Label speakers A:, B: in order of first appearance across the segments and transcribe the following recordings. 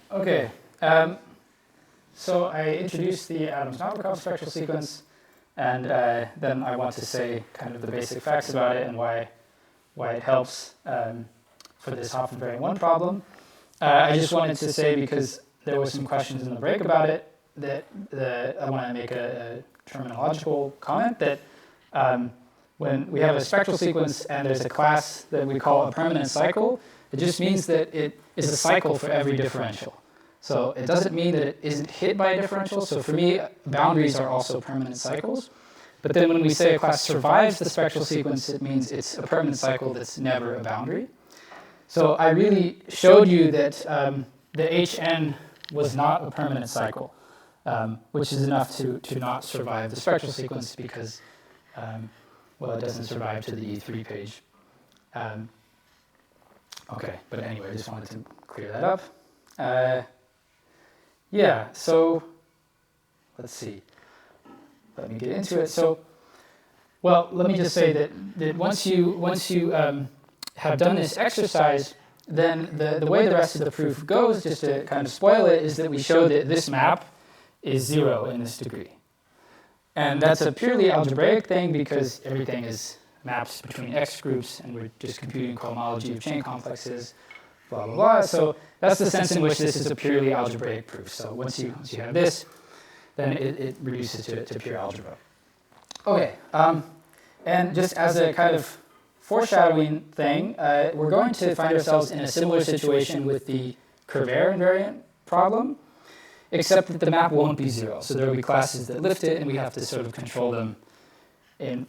A: Okay, so I introduced the Adams-Novikov spectral sequence, and then I want to say kind of the basic facts about it and why it helps for this Hopf invariant 1 problem. I just wanted to say, because there were some questions in the break about it, that I want to make a terminological comment that when we have a spectral sequence and there's a class that we call a permanent cycle, it just means that it is a cycle for every differential. So it doesn't mean that it isn't hit by a differential. So for me, boundaries are also permanent cycles. But then when we say a class survives the spectral sequence, it means it's a permanent cycle that's never a boundary. So I really showed you that the Hn was not a permanent cycle, which is enough to not survive the spectral sequence because, well, it doesn't survive to the E3 page. Okay, but anyway, I just wanted to clear that up. Yeah, so let's see. Let me get into it. So, well, let me just say that once you have done this exercise, then the way the rest of the proof goes, just to kind of spoil it, is that we show that this map is 0 in this degree. And that's a purely algebraic thing because everything is maps between X groups, and we're just computing cohomology of chain complexes, blah, blah, blah. So that's the sense in which this is a purely algebraic proof. So once you have this, then it reduces to pure algebra. Okay, and just as a kind of foreshadowing thing, we're going to find ourselves in a similar situation with the Kervaire invariant problem, except that the map won't be 0. So there will be classes that lift it, and we have to sort of control them in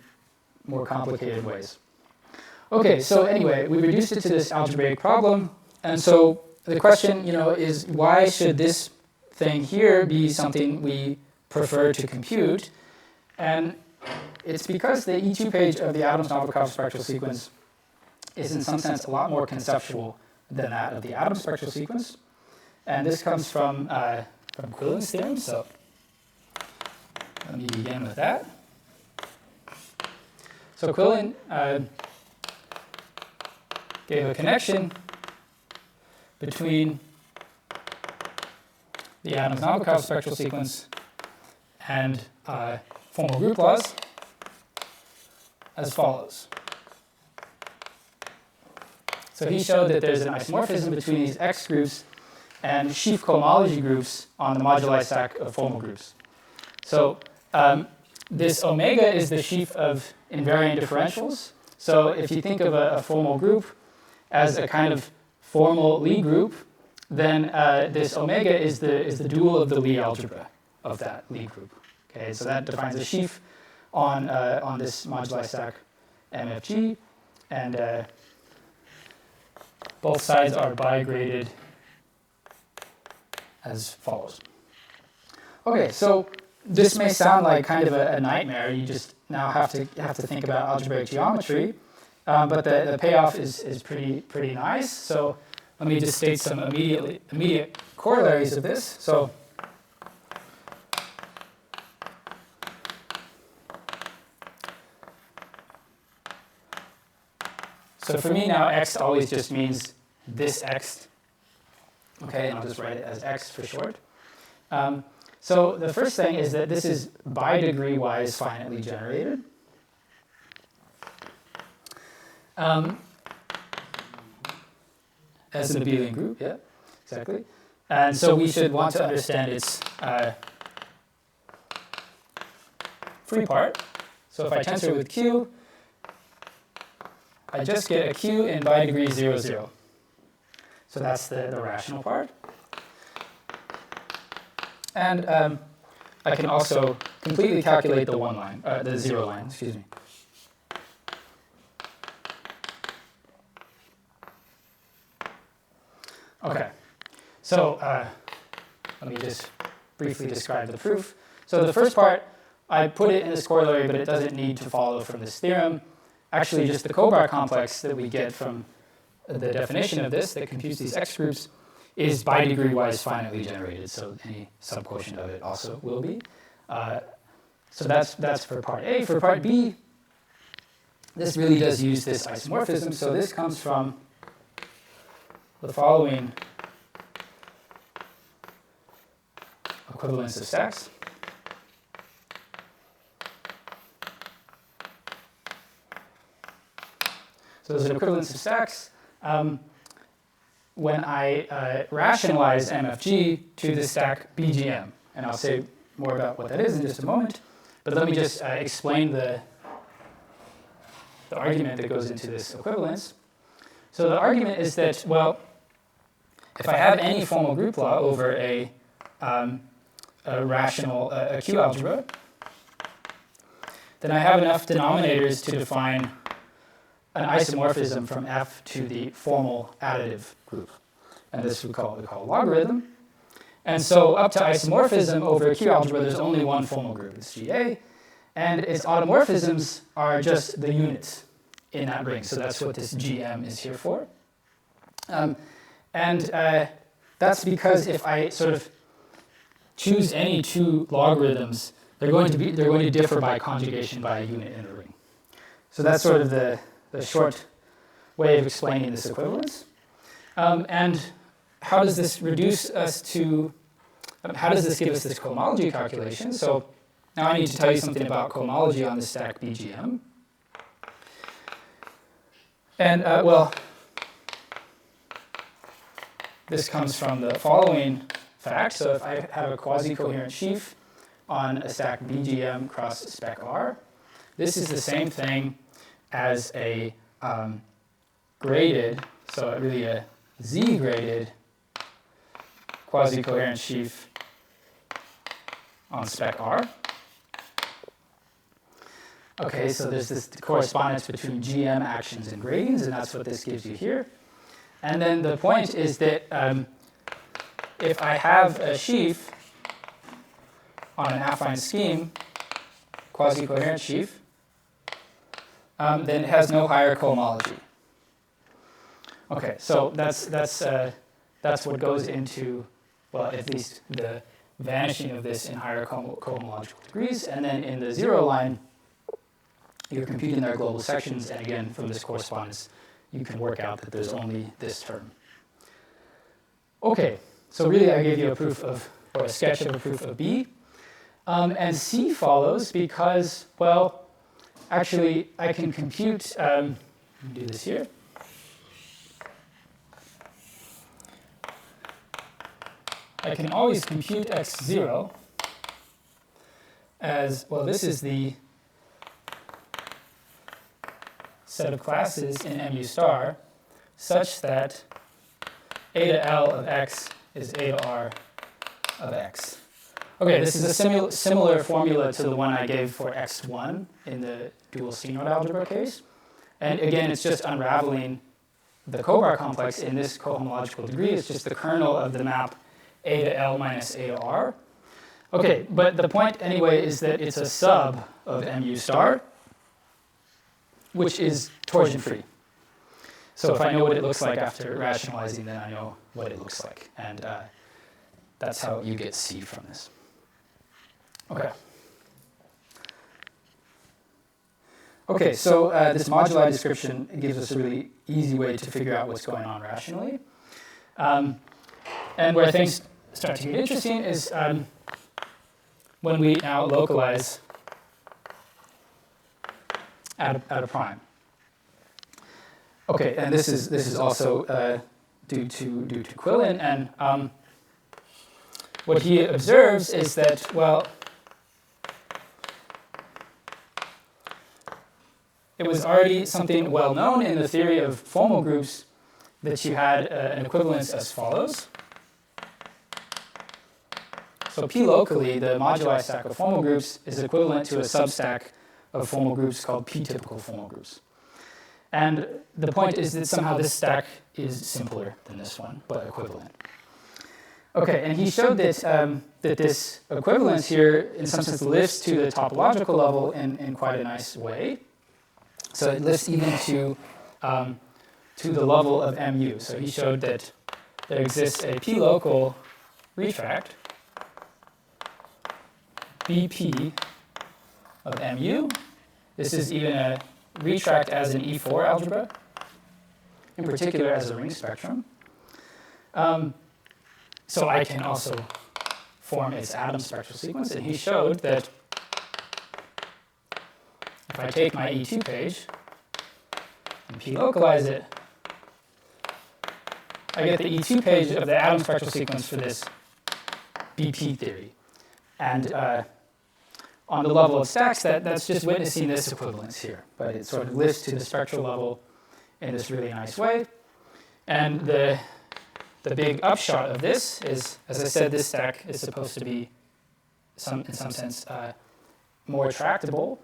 A: more complicated ways. Okay, so anyway, we reduced it to this algebraic problem, and so the question, is why should this thing here be something we prefer to compute? And it's because the E2 page of the Adams-Novikov spectral sequence is in some sense a lot more conceptual than that of the Adams spectral sequence. And this comes from Quillen's theorem, so let me begin with that. So Quillen gave a connection between the Adams-Novikov spectral sequence and formal group laws as follows. So he showed that there's an isomorphism between these X groups and sheaf cohomology groups on the moduli stack of formal groups. So this omega is the sheaf of invariant differentials. So if you think of a formal group as a kind of formal Lie group, then this omega is the dual of the Lie algebra of that Lie group. Okay, so that defines a sheaf on this moduli stack MFG, and both sides are bigraded as follows. Okay, so this may sound like kind of a nightmare. You just now have to think about algebraic geometry, but the payoff is pretty nice. So let me just state some immediate corollaries of this. So for me now, X always just means this X. Okay, and I'll just write it as X for short. So the first thing is that this is bi-degree-wise finitely generated. As an abelian group, yeah, exactly. And so we should want to understand its free part. So if I tensor with Q, I just get a Q in bi-degree 0, 0. So that's the rational part. And I can also completely calculate the the 0 line, excuse me. Okay, so let me just briefly describe the proof. So the first part, I put it in this corollary, but it doesn't need to follow from this theorem. Actually, just the Kervaire complex that we get from the definition of this that computes these X groups is bi-degree-wise finitely generated, so any subquotient of it also will be. So that's for part A. For part B, this really does use this isomorphism. So this comes from the following equivalence of stacks. So there's an equivalence of stacks. When I rationalize MFG to the stack BGM, and I'll say more about what that is in just a moment, but let me just explain the argument that goes into this equivalence. So the argument is that, well, if I have any formal group law over a rational Q algebra, then I have enough denominators to define an isomorphism from F to the formal additive group. And this we call logarithm. And so up to isomorphism over a Q algebra, there's only one formal group. It's GA. And its automorphisms are just the units in that ring. So that's what this GM is here for. That's because if I sort of choose any two logarithms, they're going to differ by conjugation by a unit in the ring. So that's sort of the short way of explaining this equivalence. And how does this reduce us to, how does this give us this cohomology calculation? So now I need to tell you something about cohomology on the stack BGM. And well, this comes from the following fact. So if I have a quasi-coherent sheaf on a stack BGM cross spec R, this is the same thing as a graded, so really a Z-graded quasi-coherent sheaf on spec R. Okay, so there's this correspondence between GM actions and gradings, and that's what this gives you here. And then the point is that if I have a sheaf on an affine scheme, quasi-coherent sheaf, then it has no higher cohomology. Okay, so that's what goes into, well, at least the vanishing of this in higher cohomological degrees. And then in the zero line, you're computing their global sections. And again, from this correspondence, you can work out that there's only this term. Okay, so really I gave you a proof of, or a sketch of a proof of B. And C follows because, well, actually I can compute, let me do this here. I can always compute x0 as, well, this is the set of classes in mu star such that a to L of x is a to R of x. Okay, this is a similar formula to the one I gave for x1 in the dual C-node algebra case. And again, it's just unraveling the Kovar complex in this cohomological degree. It's just the kernel of the map a to L minus a to R. Okay, but the point anyway is that it's a sub of mu star, which is torsion free. So if I know what it looks like after rationalizing, then I know what it looks like. And that's how you get C from this. Okay. Okay, so this moduli description gives us a really easy way to figure out what's going on rationally. And where things start to get interesting is when we now localize at a prime. Okay, and this is also due to Quillen, and what he observes is that, well, it was already something well known in the theory of formal groups that you had an equivalence as follows. So P locally, the moduli stack of formal groups, is equivalent to a substack of formal groups called P-typical formal groups. And the point is that somehow this stack is simpler than this one, but equivalent. Okay, and he showed that, that this equivalence here, in some sense, lifts to the topological level in quite a nice way. So it lifts even to the level of mu. So he showed that there exists a P-local retract, BP of mu. This is even a retract as an E4 algebra, in particular as a ring spectrum. So I can also form its atom spectral sequence, and he showed that if I take my E2 page and p-localize it, I get the E2 page of the atom spectral sequence for this BP theory. And on the level of stacks, that's just witnessing this equivalence here. But it sort of lifts to the spectral level in this really nice way. And the big upshot of this is, as I said, this stack is supposed to be, in some sense, more tractable.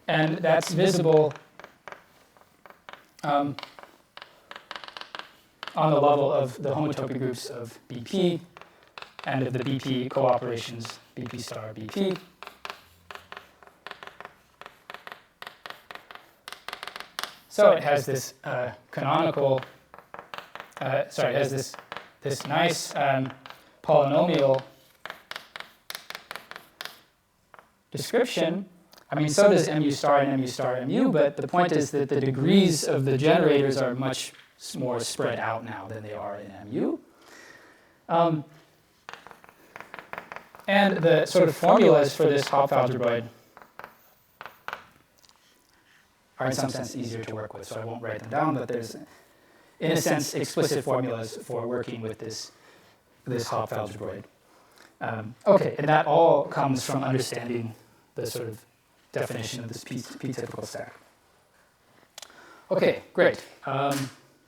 A: And that's visible on the level of the homotopy groups of BP and of the BP cooperations, BP star BP. So it has this canonical, it has this nice polynomial description. I mean, so does mu star and mu star mu, but the point is that the degrees of the generators are much more spread out now than they are in mu. And the sort of formulas for this Hopf algebroid are in some sense easier to work with, so I won't write them down, but there's, in a sense, explicit formulas for working with this Hopf algebroid. Okay, and that all comes from understanding the sort of definition of this p-typical stack. Okay, great.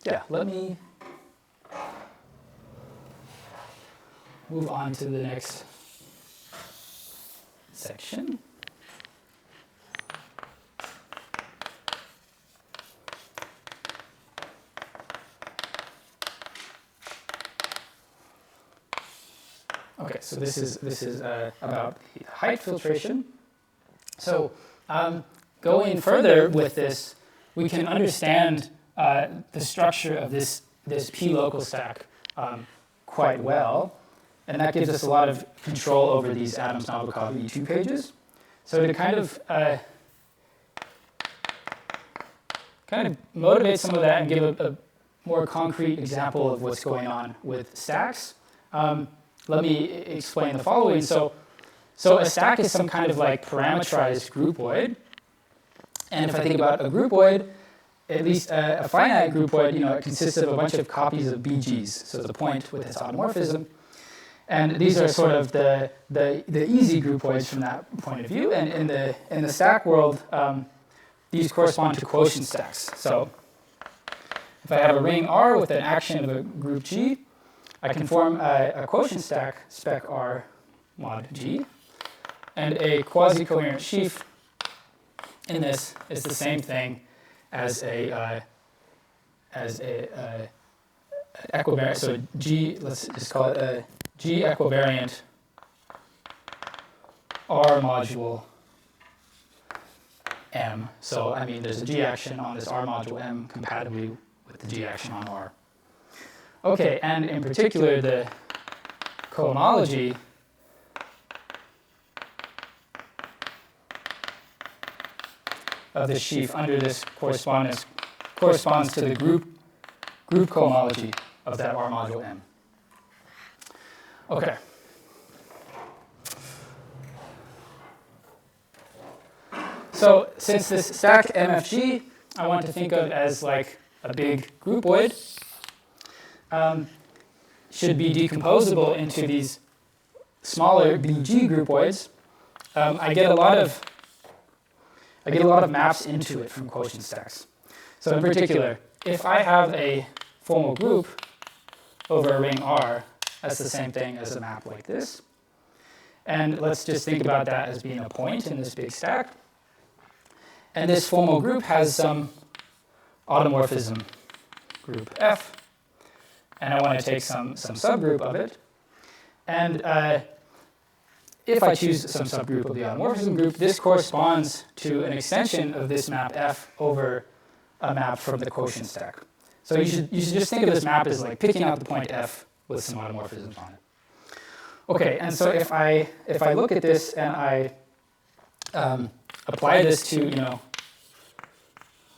A: Yeah, let me move on to the next section. Okay, so this is about height filtration. So going further with this, we can understand the structure of this p-local stack quite well, and that gives us a lot of control over these Adams Novikov E2 pages. So to kind of motivate some of that and give a more concrete example of what's going on with stacks, let me explain the following. So a stack is some kind of like parameterized groupoid. And if I think about a groupoid, at least a finite groupoid, it consists of a bunch of copies of BGs. So the point with its automorphism. And these are sort of the easy groupoids from that point of view. And in the stack world, these correspond to quotient stacks. So if I have a ring R with an action of a group G, I can form a quotient stack, spec R mod G. And a quasi-coherent sheaf in this is the same thing as a equivariant. So G, let's just call it a G equivariant R module M. So I mean, there's a G action on this R module M compatibly with the G action on R. Okay, and in particular, the cohomology of the sheaf under this corresponds to the group cohomology of that R module M. Okay. So since this stack MFG, I want to think of as like a big groupoid, should be decomposable into these smaller BG groupoids. I get a lot of maps into it from quotient stacks. So in particular, if I have a formal group over a ring R, that's the same thing as a map like this. And let's just think about that as being a point in this big stack. And this formal group has some automorphism group F. And I want to take some subgroup of it. And if I choose some subgroup of the automorphism group, this corresponds to an extension of this map F over a map from the quotient stack. So you should just think of this map as like picking out the point F with some automorphisms on it. Okay, and so if I look at this and I apply this to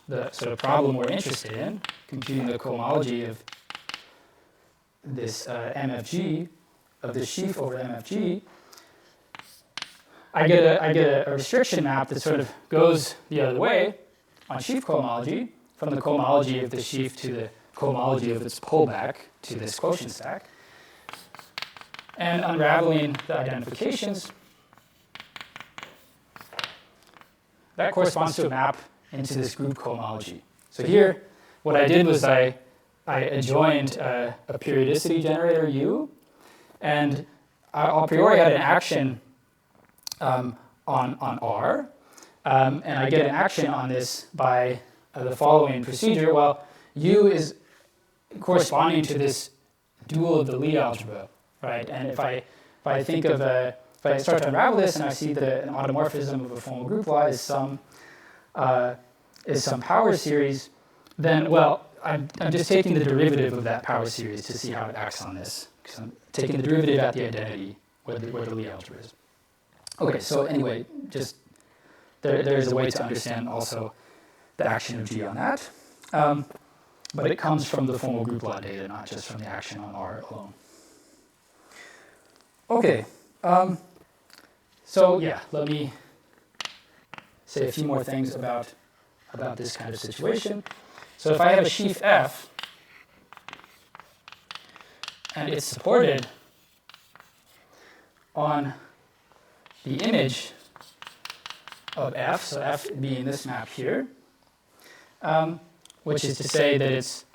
A: the sort of problem we're interested in, computing the cohomology of this MFG this sheaf over MFG, I get a restriction map that sort of goes the other way on sheaf cohomology, from the cohomology of the sheaf to the cohomology of its pullback to this quotient stack. And unraveling the identifications, that corresponds to a map into this group cohomology. So here, what I did was I adjoined a periodicity generator U, and I a priori had an action on R, and I get an action on this by the following procedure. Well, U is corresponding to this dual of the Lie algebra, right? And if I think of if I start to unravel this and I see that an automorphism of a formal group law is some power series, then, well, I'm just taking the derivative of that power series to see how it acts on this, because I'm taking the derivative at the identity where the Lie algebra is. Okay, so anyway, just there's a way to understand also the action of G on that. But it comes from the formal group law data, not just from the action on R alone. Okay, so yeah, let me say a few more things about this kind of situation. So if I have a sheaf F, and it's supported on the image of F, so F being this map here, which is to say that it's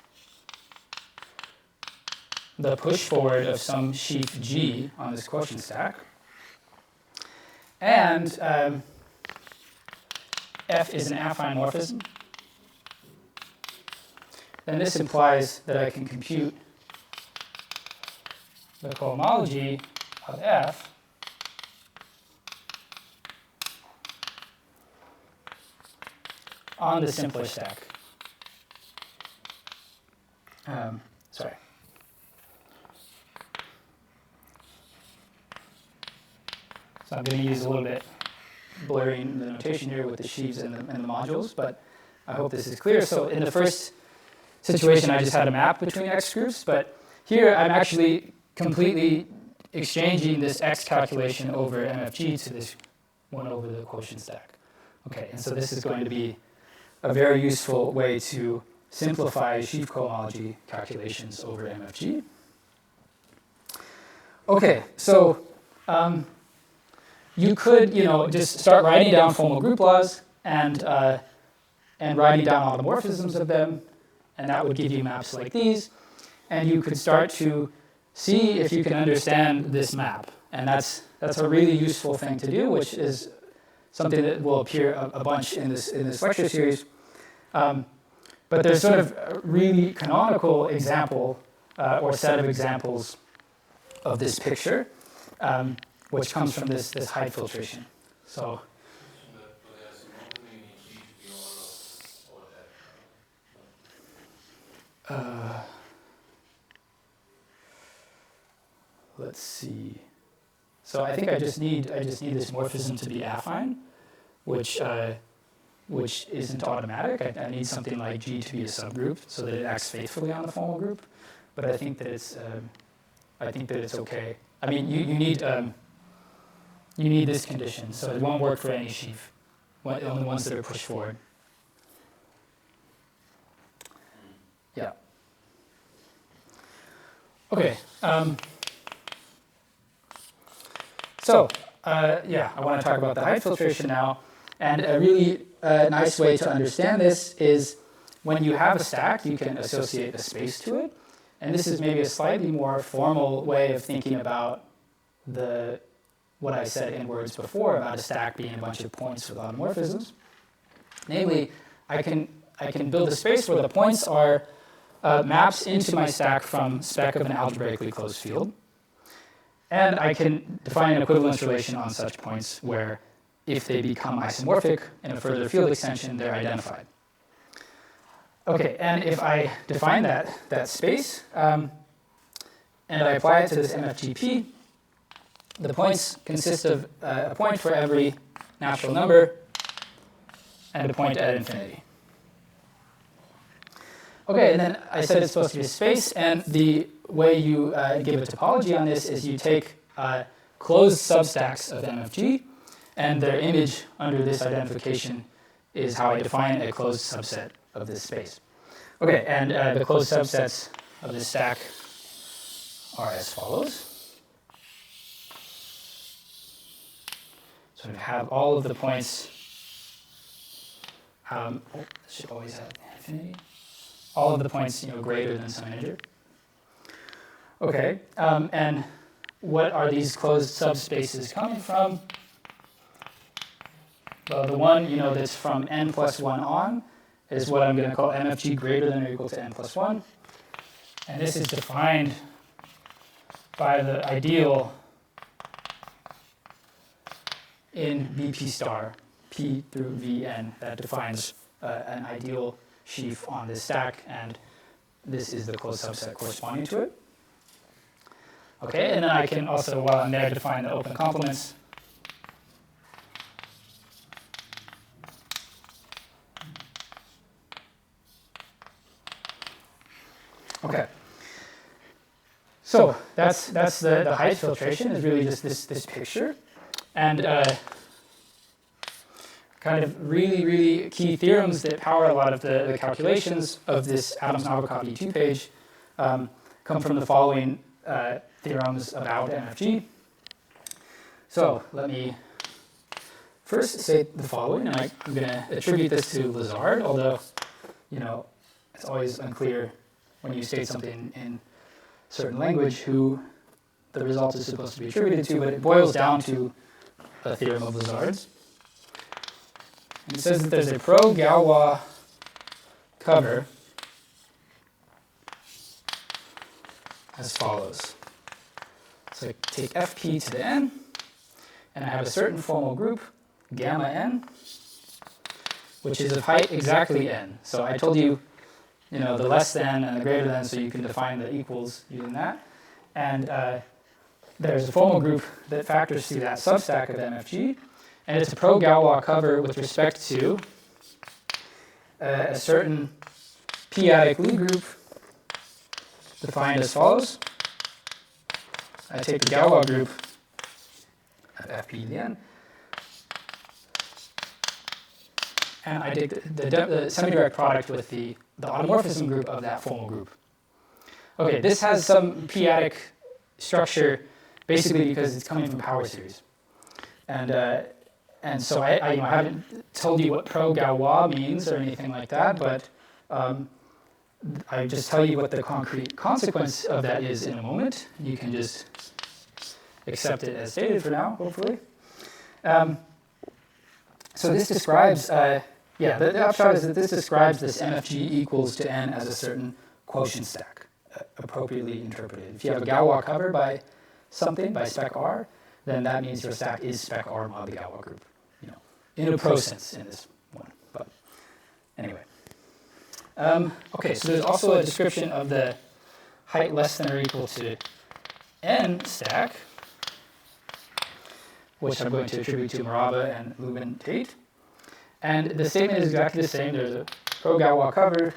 A: the push forward of some sheaf G on this quotient stack. And F is an affine morphism. Then this implies that I can compute the cohomology of F on the simpler stack. Sorry. So I'm going to use a little bit blurring the notation here with the sheaves and the modules, but I hope this is clear. So in the first situation, I just had a map between X groups, but here I'm actually completely exchanging this X calculation over MFG to this one over the quotient stack. Okay, and so this is going to be a very useful way to simplify sheaf cohomology calculations over MFG. Okay, so you could, just start writing down formal group laws and writing down automorphisms of them, and that would give you maps like these. And you could start to see if you can understand this map, and that's a really useful thing to do, which is something that will appear a bunch in this lecture series. But there's sort of a really canonical example or set of examples of this picture, which comes from this height filtration. So. Let's see. So I think I just need this morphism to be affine, which isn't automatic. I need something like G to be a subgroup so that it acts faithfully on the formal group. But I think that it's okay. I mean, you need this condition, so it won't work for any sheaf, only ones that are pushed forward. Yeah. Okay. I want to talk about the height filtration now. And a really nice way to understand this is when you have a stack, you can associate a space to it. And this is maybe a slightly more formal way of thinking about what I said in words before about a stack being a bunch of points with automorphisms. Namely, I can build a space where the points are maps into my stack from spec of an algebraically closed field. And I can define an equivalence relation on such points where if they become isomorphic in a further field extension, they're identified. Okay, and if I define that space, and I apply it to this MFGP, the points consist of a point for every natural number and a point at infinity. Okay, and then I said it's supposed to be a space, and the way you give a topology on this is you take closed substacks of MFG, and their image under this identification is how I define a closed subset of this space. Okay, and the closed subsets of this stack are as follows. So we have all of the points, should always have infinity. All of the points, greater than some integer. Okay, and what are these closed subspaces coming from? Well, the one, that's from n plus 1 on is what I'm going to call MFG greater than or equal to n plus 1. And this is defined by the ideal in BP star, P through Vn, that defines an ideal sheaf on this stack, and this is the closed subset corresponding to it. Okay, and then I can also, while I'm there, define the open complements. Okay. So that's the height filtration is really just this picture. And kind of really key theorems that power a lot of the calculations of this Adams-Novikov E2 page come from the following theorems about MFG. So let me first say the following, and I'm going to attribute this to Lazard, although, it's always unclear when you state something in certain language who the result is supposed to be attributed to, but it boils down to a theorem of Lazard's. And it says that there's a pro-Galois cover as follows. So I take Fp to the n, and I have a certain formal group, gamma n, which is of height exactly n. So I told you, the less than and the greater than, so you can define the equals using that. And there's a formal group that factors through that substack of MFG, and it's a pro-Galois cover with respect to a certain p-adic Lie group defined as follows. I take the Galois group of Fp to the n, and I take the semi-direct product with the automorphism group of that formal group. Okay, this has some p-adic structure, basically because it's coming from power series. And so I haven't told you what pro-Galois means or anything like that, but I just tell you what the concrete consequence of that is in a moment. You can just accept it as stated for now, hopefully. So this describes, the upshot is that this describes this MFG equals to n as a certain quotient stack, appropriately interpreted. If you have a Galois cover by something, by spec R, then that means your stack is spec R mod the Galois group, in a pro sense in this one. But anyway. Okay, so there's also a description of the height less than or equal to n stack, which I'm going to attribute to Morava and Lubin Tate. And the statement is exactly the same. There's a pro-Galois cover,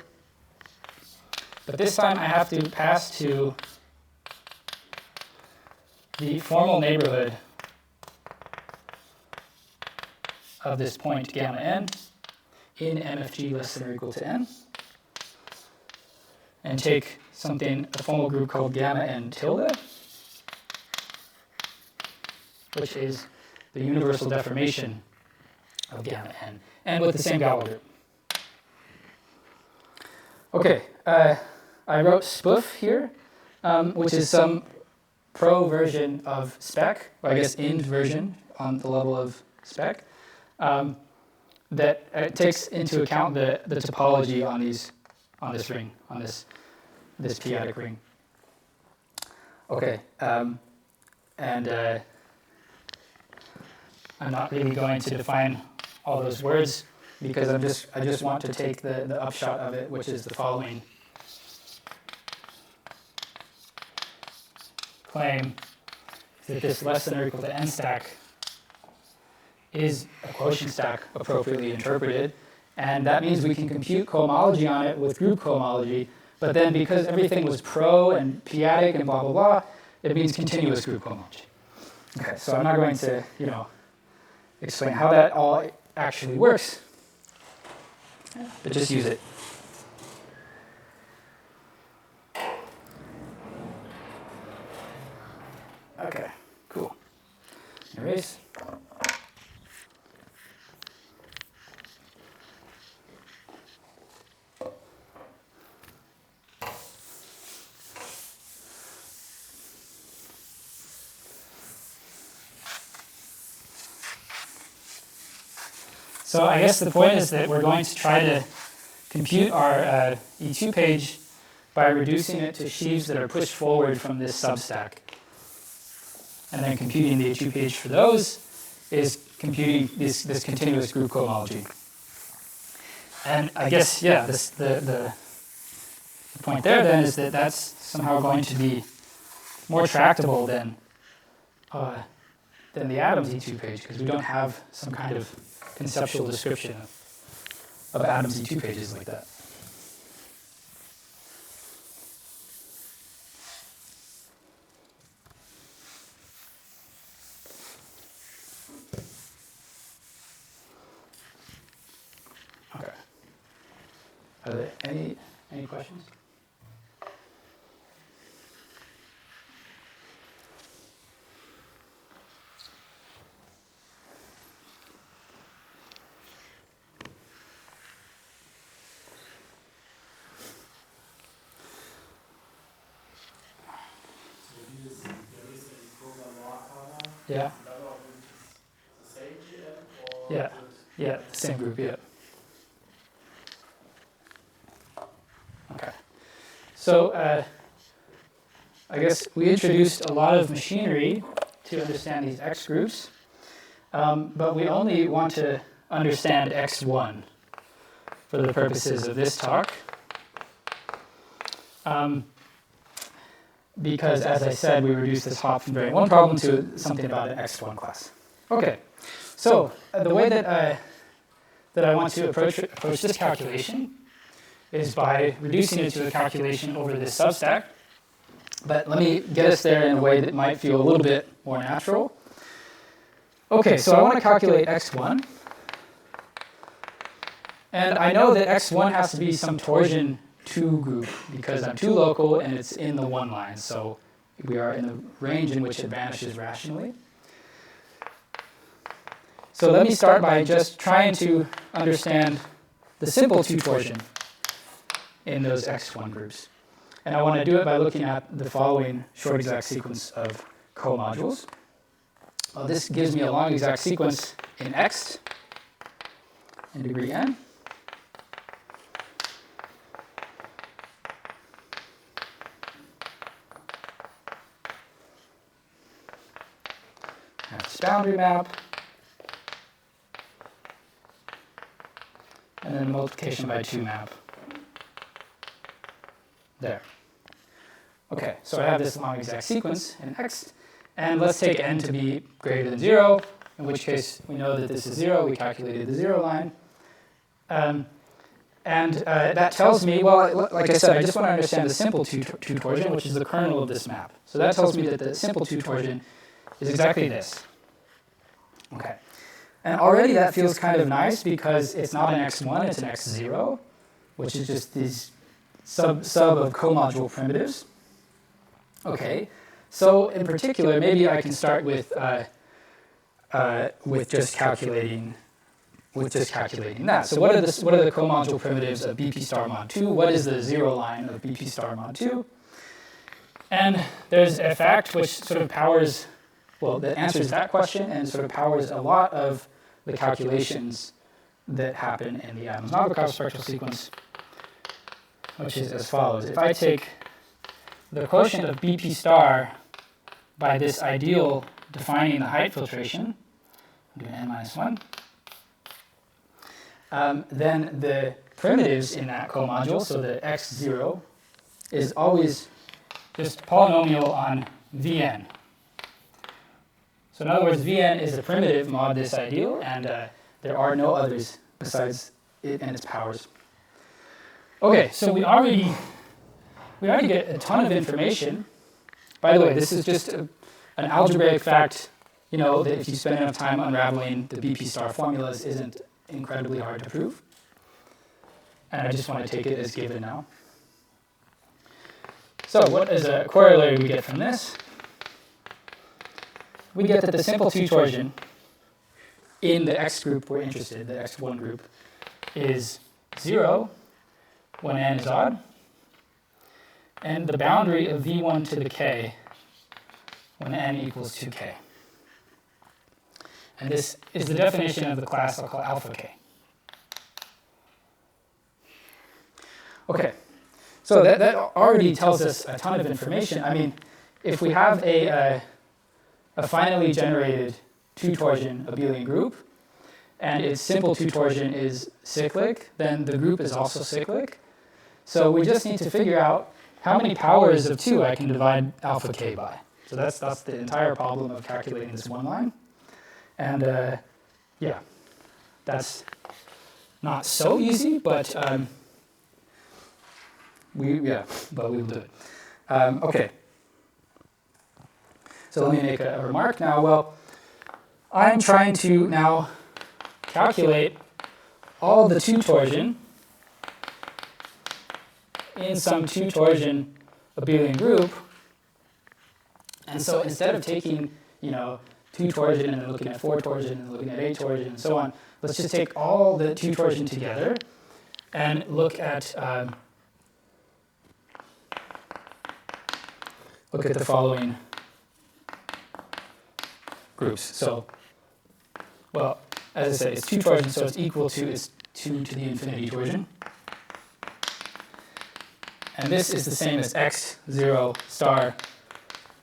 A: but this time I have to pass to the formal neighborhood of this point gamma n in MFG less than or equal to n, and take something, a formal group called gamma n tilde, which is the universal deformation of gamma n, and with the same Galois group. Okay, I wrote spoof here, which is some pro version of spec, or I guess int version on the level of spec, that takes into account the topology on this ring, on this p-adic ring. Okay, and I'm not really going to define all those words because I just want to take the upshot of it, which is the following claim: that this less than or equal to n stack is a quotient stack appropriately interpreted, and that means we can compute cohomology on it with group cohomology But then because everything was pro and p-adic and blah, blah, blah, it means continuous group cohomology. Okay, so I'm not going to, explain how that all actually works, but just use it. Okay, cool. Erase. So I guess the point is that we're going to try to compute our E2 page by reducing it to sheaves that are pushed forward from this substack. And then computing the E2 page for those is computing this continuous group cohomology. And I guess, yeah, the point there then is that that's somehow going to be more tractable than the atoms E2 page, because we don't have some kind of conceptual description of atoms E2 pages like that. Okay. Are there any questions? Yeah. Yeah, the same group, yeah. Okay. So I guess we introduced a lot of machinery to understand these X groups, but we only want to understand X1 for the purposes of this talk. Because, as I said, we reduced this Hopf invariant 1 problem to something about an X1 class. Okay, so the way that I want to approach this calculation is by reducing it to a calculation over this substack. But let me get us there in a way that might feel a little bit more natural. Okay, so I want to calculate X1. And I know that X1 has to be some torsion 2 group because I'm 2 local and it's in the 1 line. So we are in the range in which it vanishes rationally. So let me start by just trying to understand the simple 2 torsion in those X1 groups. And I want to do it by looking at the following short exact sequence of comodules. Well, this gives me a long exact sequence in X in degree n. That's boundary map. And then multiplication by 2 map. There. Okay, so I have this long exact sequence in X, and let's take n to be greater than 0, in which case we know that this is 0, we calculated the 0 line. That tells me, well, like I said, I just want to understand the simple 2 torsion, which is the kernel of this map. So that tells me that the simple 2 torsion is exactly this. Okay. And already that feels kind of nice because it's not an X1, it's an X0, which is just these sub of comodule primitives. Okay. So in particular, maybe I can start with just calculating that. So what are the comodule primitives of BP star mod 2? What is the 0 line of BP star mod 2? And there's a fact which sort of powers, well, that answers that question and sort of powers a lot of the calculations that happen in the Adams Novikov spectral sequence, which is as follows. If I take the quotient of BP star by this ideal defining the height filtration, I'm doing n minus 1, then the primitives in that comodule, so the x0, is always just polynomial on Vn. So in other words, Vn is a primitive mod this ideal, and there are no others besides it and its powers. Okay, so we already we already get a ton of information. By the way, this is just an algebraic fact, you know, that if you spend enough time unraveling the BP star formulas isn't incredibly hard to prove. And I just want to take it as given now. So what is a corollary we get from this? We get that the simple two torsion in the X group we're interested, the X1 group, is 0 when n is odd, and the boundary of V1 to the k when n equals 2k. And this is the definition of the class I'll call alpha k. Okay, so that already tells us a ton of information. I mean, if we have a finitely generated two torsion abelian group, and its simple two torsion is cyclic, then the group is also cyclic. So we just need to figure out how many powers of 2 I can divide alpha k by. So that's the entire problem of calculating this one line. And yeah, that's not so easy, but we will do it. Okay. So let me make a remark now. Well, I'm trying to now calculate all the two torsion in some two torsion abelian group. And so instead of taking, you know, two torsion and then looking at four torsion and looking at eight torsion and so on, let's just take all the two torsion together and look at the following groups. So, well, as I said, it's two torsion, so it's equal to is 2 to the infinity torsion. And this is the same as x0 star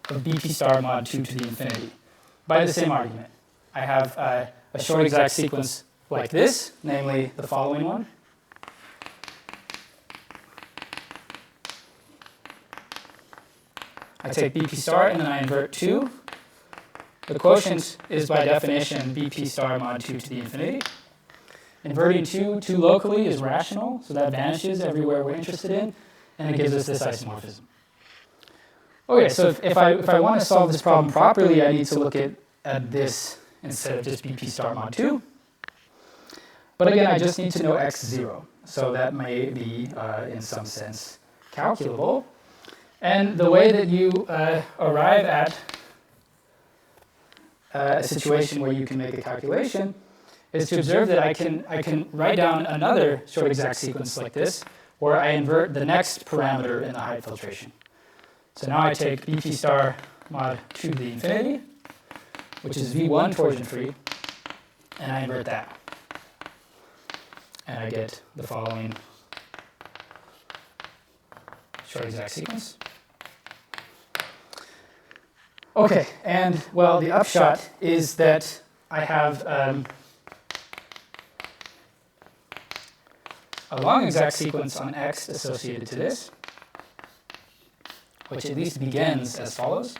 A: of BP star mod 2 to the infinity. By the same argument, I have a short exact sequence like this, namely the following one. I take BP star and then I invert 2. The quotient is by definition BP star mod 2 to the infinity. Inverting 2 locally is rational, so that vanishes everywhere we're interested in, and it gives us this isomorphism. Okay, so if I want to solve this problem properly, I need to look at this instead of just BP star mod 2. But again, I just need to know x0, so that may be, in some sense, calculable. And the way that you arrive at a situation where you can make a calculation is to observe that I can write down another short exact sequence like this, where I invert the next parameter in the height filtration. So now I take BP star mod 2 to the infinity, which is V1 torsion free, and I invert that. And I get the following short exact sequence. Okay, and well, the upshot is that I have a long exact sequence on X associated to this, which at least begins as follows.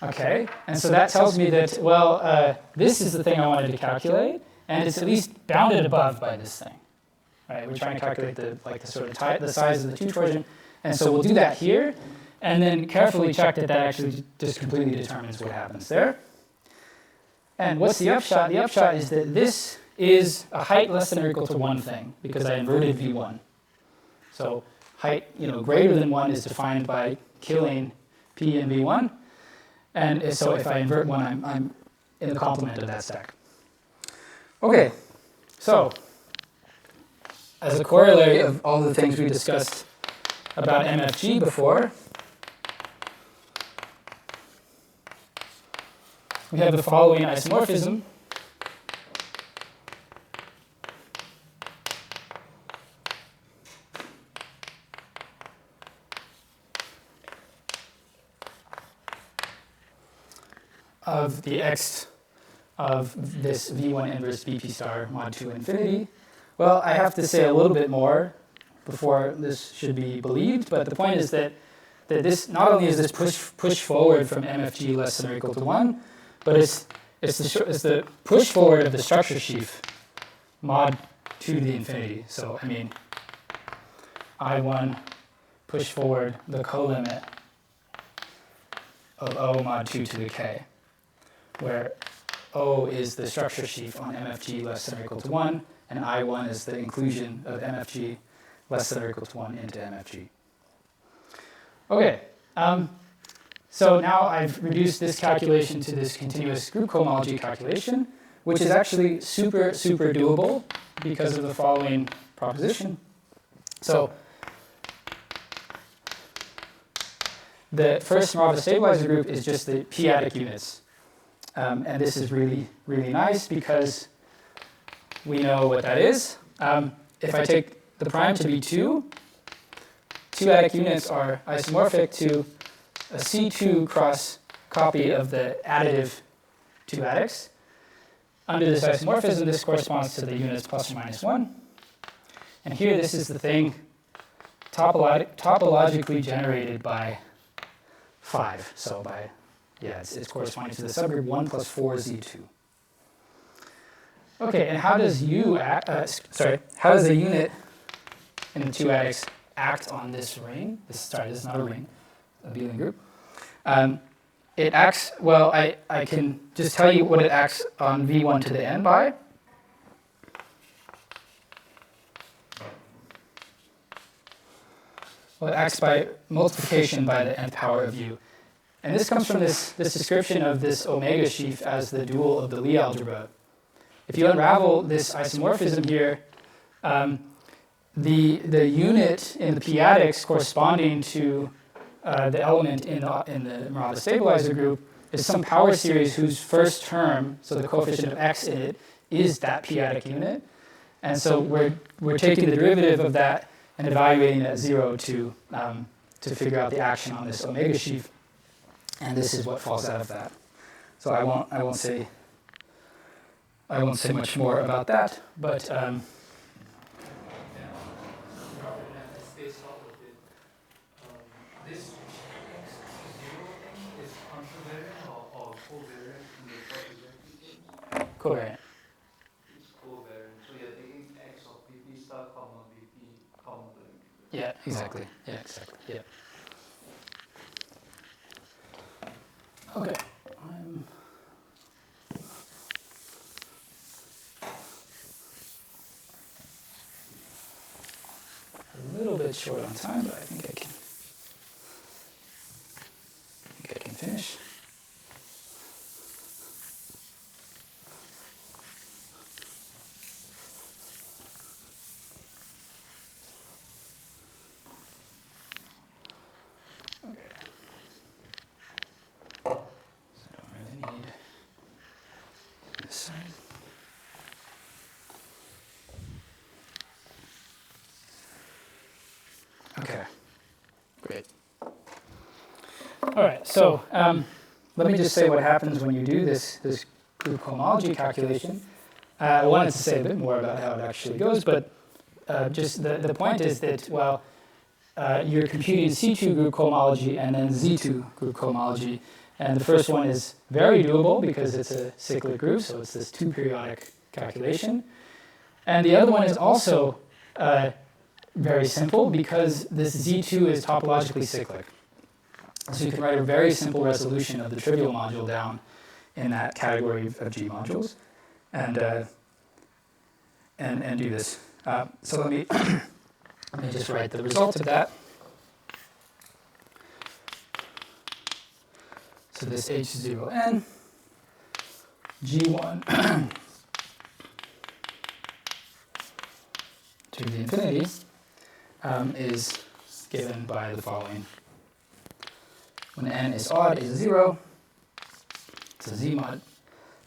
A: Okay, and so that tells me that, well, this is the thing I wanted to calculate, and it's at least bounded above by this thing. Right? We're trying to calculate the size of the two torsion, and so we'll do that here, and then carefully check that actually just completely determines what happens there. And what's the upshot? The upshot is that this is a height less than or equal to 1 thing, because I inverted V1. So height, greater than 1 is defined by killing P and V1. And so if I invert 1, I'm in the complement of that stack. Okay, so as a corollary of all the things we discussed about MFG before, we have the following isomorphism. Of the X of this V1 inverse BP star mod 2 infinity. Well, I have to say a little bit more before this should be believed, but the point is that this not only is this push forward from MFG less than or equal to 1, but it's it's the push forward of the structure sheaf mod 2 to the infinity. So I mean, I1 push forward the colimit of O mod 2 to the k, where O is the structure sheaf on MFG less than or equal to 1, and I1 is the inclusion of MFG less than or equal to 1 into MFG. Okay, so now I've reduced this calculation to this continuous group cohomology calculation, which is actually super doable because of the following proposition. So the first Morava stabilizer group is just the p-adic units. And this is really nice because we know what that is. If I take the prime to be 2, 2-adic units are isomorphic to a C2 cross copy of the additive 2-adics. Under this isomorphism, this corresponds to the units plus or minus 1. And here, this is the thing topologically generated by 5. So by, yeah, it's corresponding to the subgroup 1 plus 4 Z2. Okay, and how does how does the unit in the 2-adics act on this ring? This is not a ring, a Abelian group. It acts, well, I can just tell you what it acts on V1 to the n by. Well, it acts by multiplication by the nth power of u. And this comes from this description of this omega sheaf as the dual of the Lie algebra. If you unravel this isomorphism here, the unit in the p-adics corresponding to the element in the Morava stabilizer group is some power series whose first term, so the coefficient of x in it, is that p-adic unit. And so we're taking the derivative of that and evaluating it at 0 to figure out the action on this omega sheaf. And this is what falls out of that. So I won't say much more about that, but
B: this x0 thing is contravariant or covariant in the proposition?
A: covariant.
B: It's covariant. So you're taking x of pp star comma pp comma the
A: Yeah, exactly. Yeah, exactly. Yeah. Okay. I'm a little bit short on time, but I think I can finish. Okay. So I don't really need this side. Okay, great. All right, so let me just say what happens when you do this group cohomology calculation. I wanted to say a bit more about how it actually goes, but just the point is that, well, you're computing C2 group cohomology and then Z2 group cohomology. And the first one is very doable because it's a cyclic group, so it's this 2-periodic calculation. And the other one is also very simple because this Z2 is topologically cyclic. So you can write a very simple resolution of the trivial module down in that category of G modules and do this. So let me just write the result of that. So this H0n, G1 to the infinity is given by the following. When n is odd is 0, it's a z mod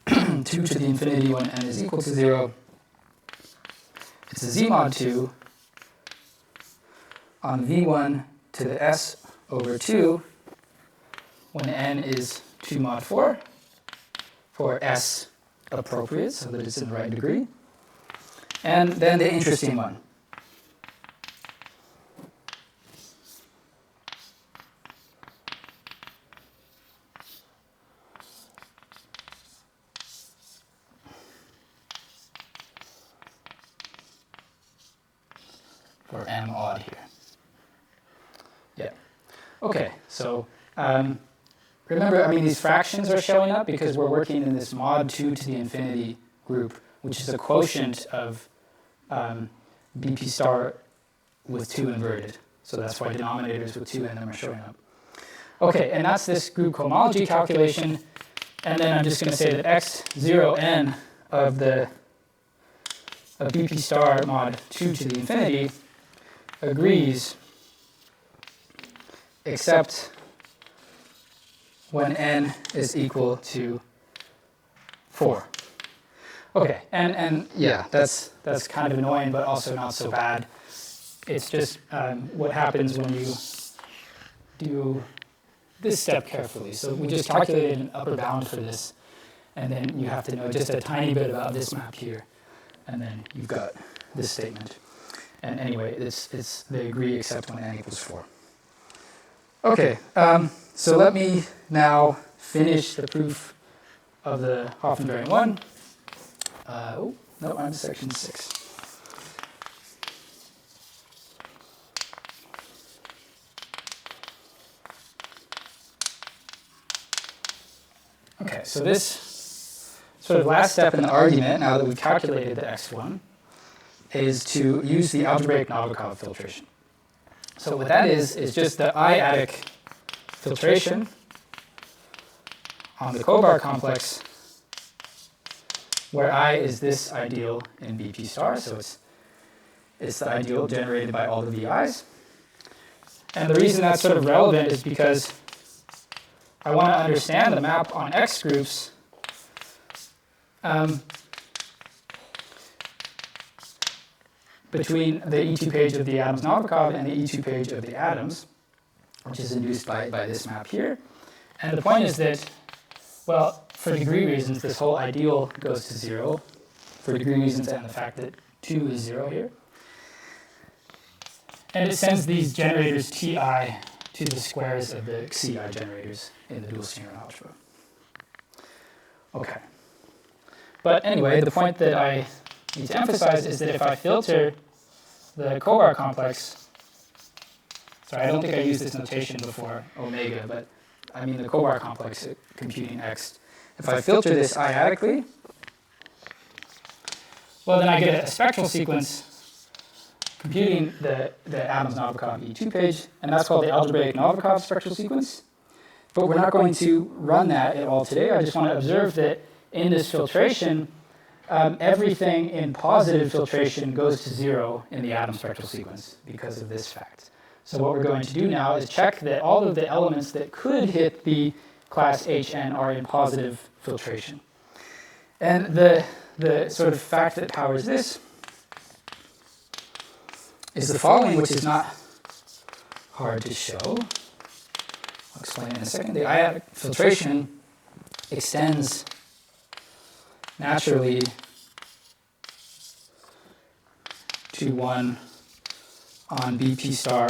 A: 2 to the infinity when n is equal to 0. It's a z mod 2 on v1 to the s over 2 when n is 2 mod 4 for s appropriate, so that it's in the right degree. And then the interesting one. or m odd here. Yeah. Okay, so remember, I mean, these fractions are showing up because we're working in this mod 2 to the infinity group, which is a quotient of BP star with 2 inverted. So that's why denominators with 2 in them are showing up. Okay, and that's this group cohomology calculation. And then I'm just going to say that x0n of BP star mod 2 to the infinity agrees except when n is equal to 4. Okay, and yeah, that's kind of annoying, but also not so bad. It's just what happens when you do this step carefully. So we just calculated an upper bound for this, and then you have to know just a tiny bit about this map here, and then you've got this statement. And anyway, it's they agree except when n equals 4. Okay, so let me now finish the proof of the Hopf invariant 1. Oh, no, I'm section 6. Okay, so this sort of last step in the argument, now that we've calculated the x1, is to use the algebraic Novikov filtration. So what that is just the I-adic filtration on the Kervaire complex, where I is this ideal in BP star, so it's the ideal generated by all the VIs. And the reason that's sort of relevant is because I want to understand the map on X groups between the E2 page of the atoms Novikov and the E2 page of the atoms, which is induced by this map here. And the point is that, well, for degree reasons, this whole ideal goes to 0, for degree reasons and the fact that 2 is 0 here. And it sends these generators Ti to the squares of the Xi generators in the dual Singer algebra. Okay. But anyway, the point that I need to emphasize is that if I filter the Kervaire complex, sorry, I don't think I used this notation before omega, but I mean the Kervaire complex computing X. If I filter this I-adically, well, then I get a spectral sequence computing the atoms Novikov E2 page, and that's called the algebraic Novikov spectral sequence. But we're not going to run that at all today. I just want to observe that in this filtration, everything in positive filtration goes to 0 in the atom spectral sequence because of this fact. So what we're going to do now is check that all of the elements that could hit the class HN are in positive filtration. And the sort of fact that powers this is the following, which is not hard to show. I'll explain in a second. The I-adic filtration extends naturally to 1 on BP star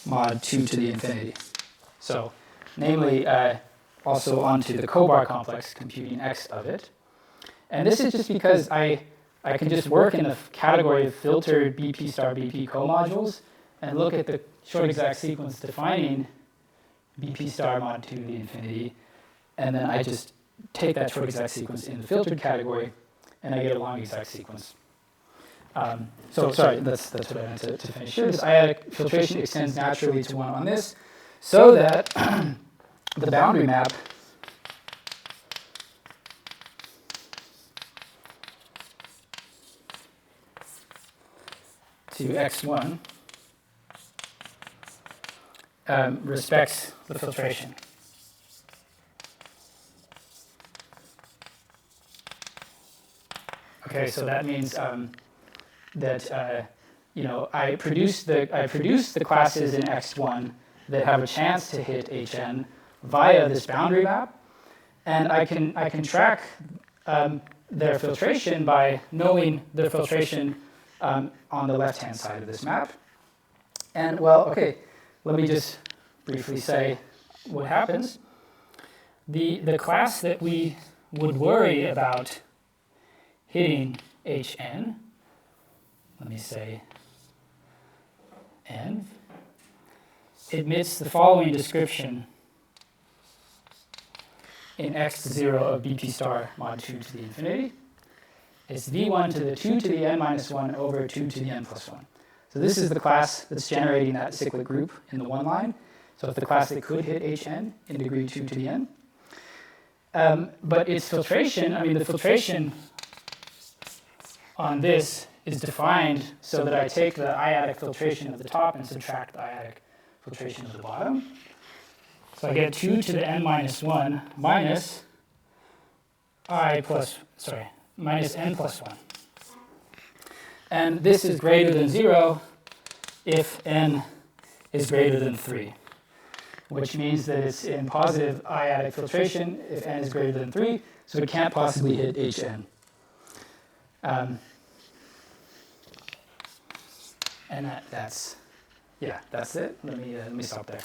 A: mod 2 to the infinity. So, namely, also onto the Kervaire complex, computing X of it. And this is just because I can just work in the category of filtered BP star BP comodules and look at the short exact sequence defining BP star mod 2 to the infinity, and then I just take that short exact sequence in the filtered category, and I get a long exact sequence. So sorry, that's what I meant to finish here. This I-adic filtration extends naturally to 1 on this, so that the boundary map to X1 respects the filtration. Okay, so that means that I produce the classes in X1 that have a chance to hit HN via this boundary map, and I can track their filtration by knowing the filtration on the left-hand side of this map. And well, okay, let me just briefly say what happens. The class that we would worry about hitting HN, let me say env admits the following description in x to 0 of bp star mod 2 to the infinity. It's v1 to the 2 to the n minus 1 over 2 to the n plus 1. So this is the class that's generating that cyclic group in the one line. So it's the class that could hit hn in degree 2 to the n. But its filtration, I mean, the filtration on this is defined so that I take the iadic filtration of the top and subtract the iadic filtration of the bottom. So I get 2 to the n minus 1 minus minus n plus 1. And this is greater than 0 if n is greater than 3, which means that it's in positive iadic filtration if n is greater than 3, so it can't possibly hit hn. And that's it. Let me stop there.